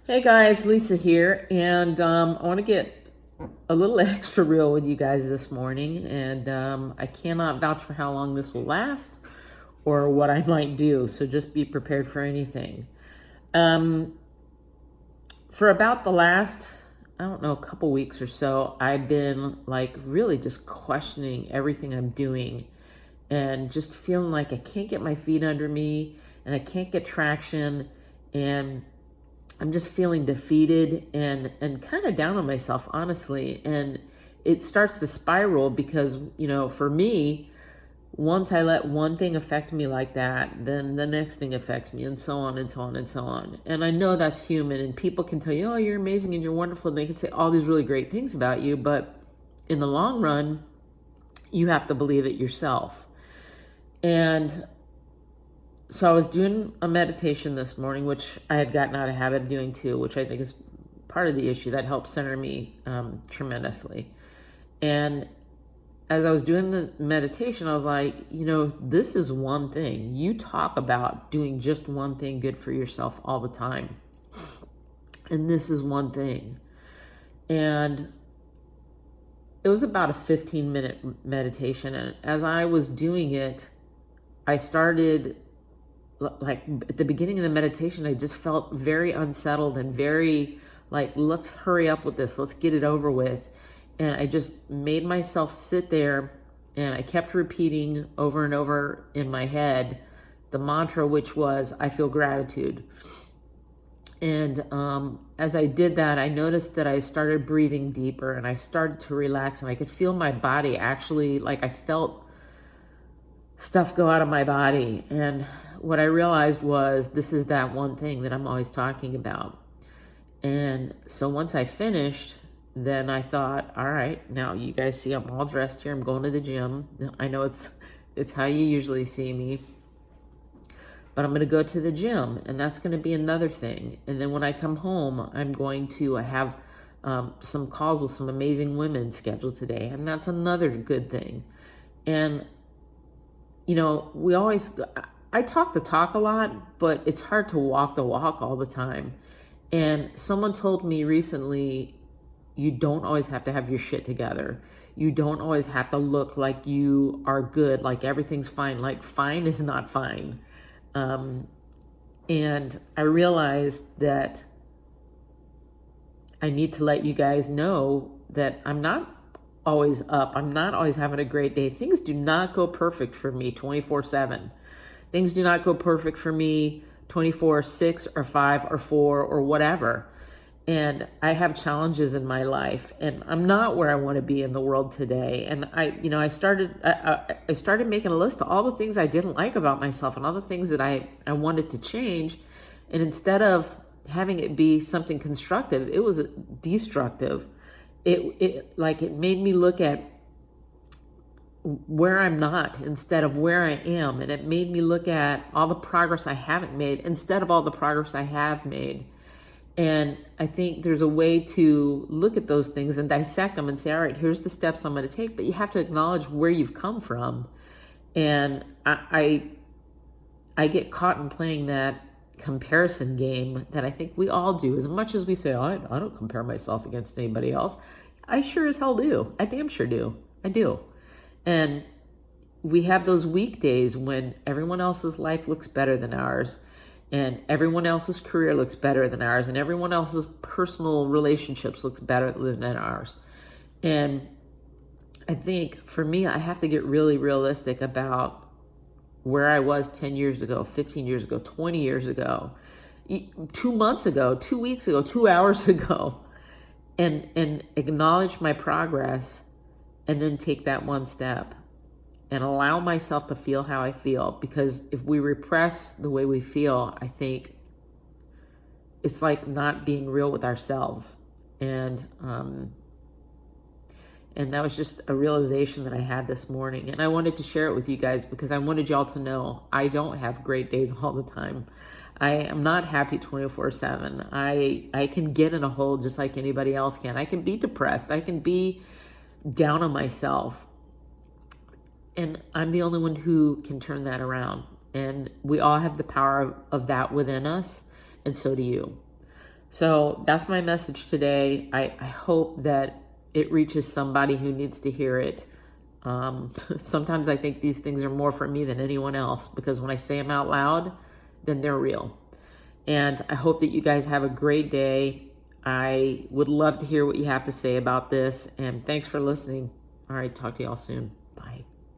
Hey guys, Lisa here, and I want to get a little extra real with you guys this morning. And I cannot vouch for how long this will last or what I might do, so just be prepared for anything. Um, for about the last, I don't know, a couple weeks or so, I've been like really just questioning everything I'm doing and just feeling like I can't get my feet under me and I can't get traction. And I'm just feeling defeated and kind of down on myself, honestly. And it starts to spiral because, for me, once I let one thing affect me like that, then the next thing affects me, and so on and so on and so on. And I know that's human, and people can tell you, oh, you're amazing and you're wonderful, and they can say all these really great things about you, but in the long run, you have to believe it yourself. And so I was doing a meditation this morning, which I had gotten out of habit of doing too, which I think is part of the issue that helps center me tremendously. And as I was doing the meditation, I was like, this is one thing. You talk about doing just one thing good for yourself all the time. And this is one thing. And it was about a 15-minute meditation. And as I was doing it, I started, like at the beginning of the meditation, I just felt very unsettled and very like, let's hurry up with this. Let's get it over with. And I just made myself sit there and I kept repeating over and over in my head the mantra, which was, I feel gratitude. And as I did that, I noticed that I started breathing deeper and I started to relax, and I could feel my body actually, like I felt stuff go out of my body. And what I realized was, this is that one thing that I'm always talking about. And so once I finished, then I thought, all right, now you guys see I'm all dressed here. I'm going to the gym. I know it's how you usually see me, but I'm going to go to the gym, and that's going to be another thing. And then when I come home, I'm going to have some calls with some amazing women scheduled today, and that's another good thing. And I talk the talk a lot, but it's hard to walk the walk all the time. And someone told me recently, you don't always have to have your shit together. You don't always have to look like you are good, like everything's fine. Like fine is not fine. And I realized that I need to let you guys know that I'm not always up. I'm not always having a great day. Things do not go perfect for me 24/7. Things do not go perfect for me 24/6 or 5 or 4 or whatever. And I have challenges in my life, and I'm not where I want to be in the world today. And I started making a list of all the things I didn't like about myself and all the things that I wanted to change. And instead of having it be something constructive, it was destructive. It made me look at where I'm not instead of where I am. And it made me look at all the progress I haven't made instead of all the progress I have made. And I think there's a way to look at those things and dissect them and say, all right, here's the steps I'm going to take. But you have to acknowledge where you've come from. And I get caught in playing that comparison game that I think we all do. As much as we say, I don't compare myself against anybody else, I sure as hell do. I damn sure do. I do. And we have those weekdays when everyone else's life looks better than ours, and everyone else's career looks better than ours, and everyone else's personal relationships looks better than ours. And I think for me, I have to get really realistic about where I was 10 years ago, 15 years ago, 20 years ago, 2 months ago, 2 weeks ago, 2 hours ago, and acknowledge my progress, and then take that one step and allow myself to feel how I feel. Because if we repress the way we feel, I think it's like not being real with ourselves. And that was just a realization that I had this morning. And I wanted to share it with you guys because I wanted y'all to know I don't have great days all the time. I am not happy 24/7. I can get in a hole just like anybody else can. I can be depressed. I can be down on myself. And I'm the only one who can turn that around. And we all have the power of that within us. And so do you. So that's my message today. I hope that it reaches somebody who needs to hear it. Sometimes I think these things are more for me than anyone else, because when I say them out loud, then they're real. And I hope that you guys have a great day. I would love to hear what you have to say about this. And thanks for listening. All right, talk to y'all soon. Bye.